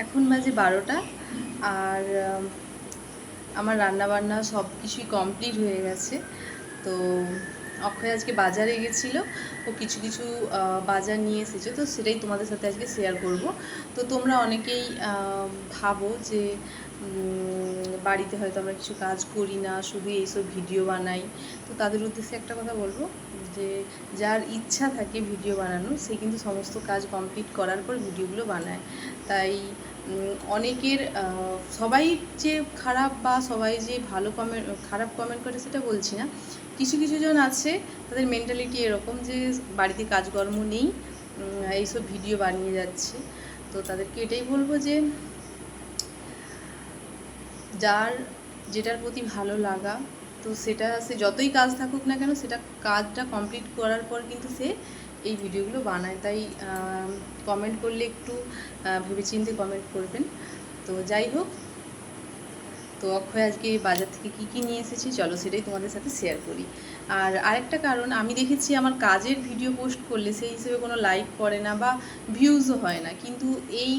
এখন বাজে 12টা। আর আমার রান্নাবান্না সব কিছুই কমপ্লিট হয়ে গেছে। তো অক্ষয় আজকে বাজারে গেছিলো, ও কিছু কিছু বাজার নিয়ে এসেছে, তো সেটাই তোমাদের সাথে আজকে শেয়ার করব। তো তোমরা অনেকেই ভাবো যে বাড়িতে হয়তো আমরা কিছু কাজ করি না, শুধু এইসব ভিডিও বানাই। তো তাদের উদ্দেশ্যে একটা কথা বলবো যে যার ইচ্ছা থাকে ভিডিও বানানোর, সে কিন্তু সমস্ত কাজ কমপ্লিট করার পর ভিডিওগুলো বানায়। তাই অনেকের সবাই যে খারাপ বা সবাই যে ভালো খারাপ কমেন্ট করে সেটা বলছি না। কিছু কিছু জন আছে তাদের মেন্টালিটি এরকম যে বাড়িতে কাজকর্ম নেই, এইসব ভিডিও বানিয়ে যাচ্ছে। তো তাদেরকে এটাই বলবো যে যার যেটার প্রতি ভালো লাগা, তো সেটা সে যতই কাজ থাকুক না কেন, সেটা কাজটা কমপ্লিট করার পর কিন্তু সে এই ভিডিওগুলো বানায়। তাই কমেন্ট করলে একটু ভেবেচিন্তে কমেন্ট করবেন। তো যাই হোক, তো অক্ষয় আজকে বাজার থেকে কী নিয়ে এসেছি চলো সেটাই তোমাদের সাথে শেয়ার করি। আর আরেকটা কারণ, আমি দেখেছি আমার কাজের ভিডিও পোস্ট করলে সেই হিসেবে কোনো লাইক পড়ে না বা ভিউজও হয় না, কিন্তু এই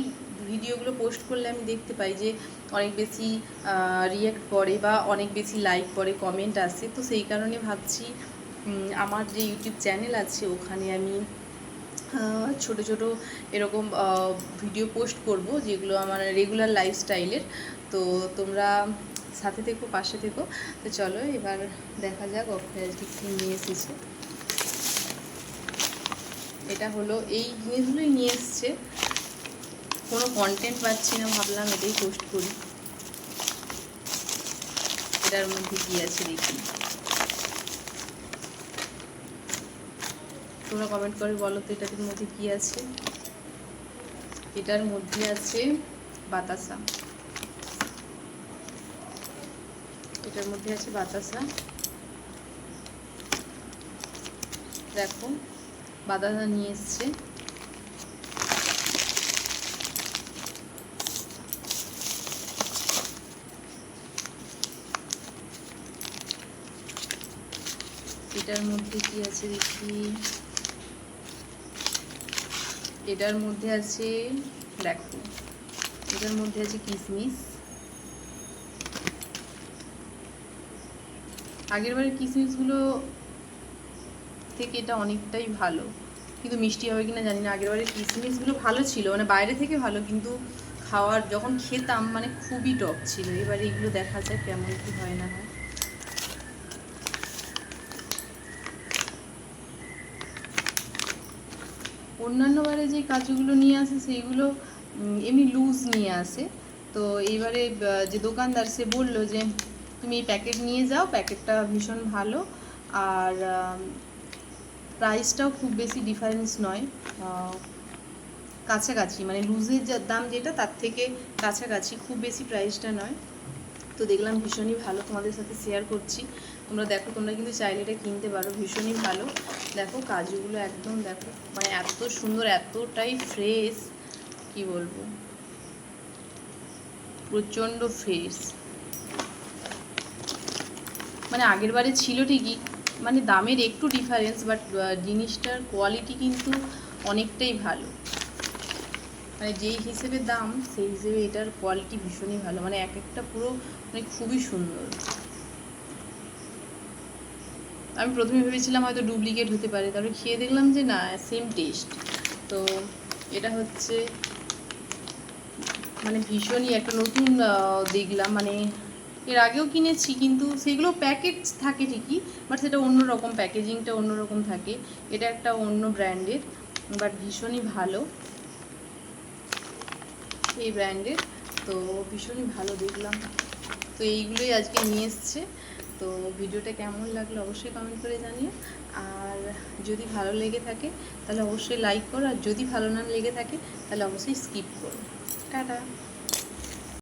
ভিডিওগুলো পোস্ট করলে আমি দেখতে পাই যে অনেক বেশি রিয়্যাক্ট করে বা অনেক বেশি লাইক করে, কমেন্ট আসে। তো সেই কারণে ভাবছি আমার যে ইউটিউব চ্যানেল আছে ওখানে আমি ছোট ছোট এরকম ভিডিও পোস্ট করব, যেগুলো আমার রেগুলার লাইফস্টাইলের। তো তোমরা সাথে থেকো, পাশে থেকো। তো চলো এবার দেখা যাক অক্ষয় আজকে কী নিয়ে এসেছে। এটা হলো, এই জিনিসগুলোই নিয়ে এসছে, কোনো কন্টেন্ট পাচ্ছি না, ভাবলাম এটাই পোস্ট করি। এটার মধ্যে কী আছে দেখি, তোমরা কমেন্ট করে বলো তো এটার মধ্যে কী আছে। এটার মধ্যে আছে বাতাসা, এটার মধ্যে আছে বাতাসা। দেখো বাতাসা নিয়ে এসছে। এটার মধ্যে কি আছে দেখি, এটার মধ্যে আছে, দেখো এটার মধ্যে আছে কিশমিশ। আগেরবারের কিশমিশগুলো থেকে এটা অনেকটাই ভালো, কিন্তু মিষ্টি হবে কিনা জানি না। আগেরবারের কিশমিশগুলো ভালো ছিল, মানে বাইরে থেকে ভালো, কিন্তু খাওয়ার যখন খেতাম মানে খুবই টক ছিল। এবারে এগুলো দেখা যায় কেমন কি হয় না হয়। অন্যান্য বারে যে কাজুগুলো নিয়ে আসে সেইগুলো এমনি লুজ নিয়ে আসে। তো এইবারে যে দোকানদার সে বলল যে তুমি এই প্যাকেট নিয়ে যাও, প্যাকেটটা ভীষণ ভালো, আর প্রাইসটাও খুব বেশি ডিফারেন্স নয়, কাছাকাছি, মানে লুজের দাম যেটা তার থেকে কাছাকাছি, খুব বেশি প্রাইসটা নয়। তো দেখলাম ভীষণই ভালো, তোমাদের সাথে শেয়ার করছি। তোমরা দেখো, তোমরা কিন্তু চাইলে এটা কিনতে পারো, ভীষণই ভালো। দেখো কাজুগুলো একদম দেখো, মানে এত সুন্দর, এতটাই ফ্রেশ, কি বলবো, প্রচণ্ড ফ্রেশ। মানে আগের বারে ছিল ঠিকই, মানে দামের একটু ডিফারেন্স, বাট জিনিসটার কোয়ালিটি কিন্তু অনেকটাই ভালো। মানে যেই হিসেবে দাম সেই হিসেবে এটার কোয়ালিটি ভীষণই ভালো, মানে এক একটা পুরো মানে খুবই সুন্দর। আমি প্রথমে ভেবেছিলাম হয়তো ডুপ্লিকেট হতে পারে, তারপরে খেয়ে দেখলাম যে না, সেম টেস্ট। তো এটা হচ্ছে মানে ভীষণই একটা নতুন দেখলাম, মানে এর আগেও কিনেছি কিন্তু সেগুলো প্যাকেট থাকে ঠিকই, বাট সেটা অন্যরকম, প্যাকেজিংটা অন্যরকম থাকে। এটা একটা অন্য ব্র্যান্ডের, বাট ভীষণই ভালো এই ব্র্যান্ডের। তো ভীষণই ভালো দেখলাম। তো এইগুলোই আজকে নিয়ে এসছে। তো ভিডিওটা কেমন লাগলো অবশ্যই কমেন্ট করে জানিও। আর যদি ভালো লেগে থাকে তাহলে অবশ্যই লাইক করো, আর যদি ভালো না লেগে থাকে তাহলে অবশ্যই স্কিপ করো। টাটা।